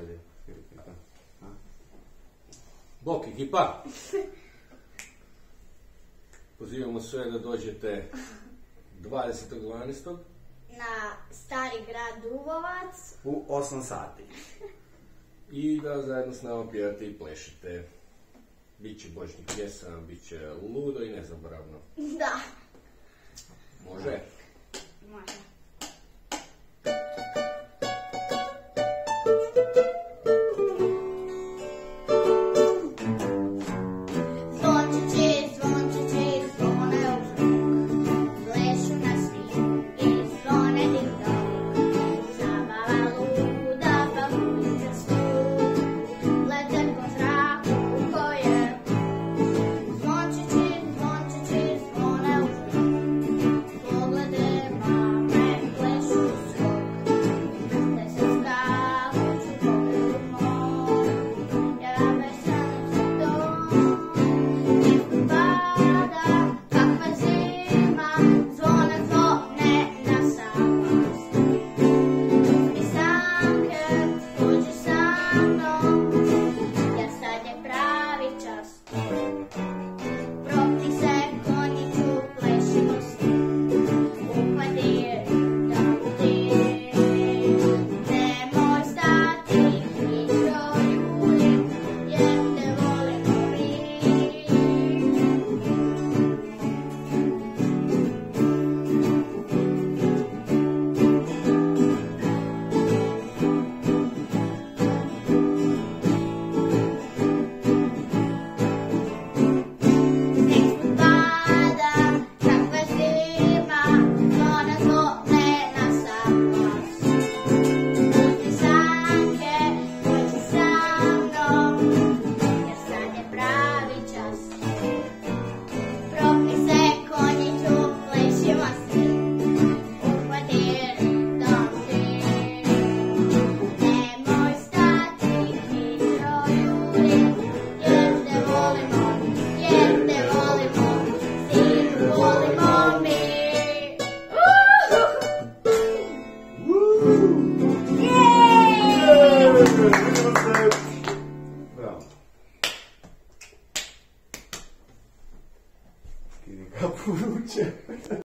ajde. Bok ekipa! Pozivamo sve da dođete 20.12. na Stari grad Dubovac U 8 sati. I da zajedno s nama pijate i plešite. Biće božnih pjesama, bit će ludo i nezaboravno. Da. Može?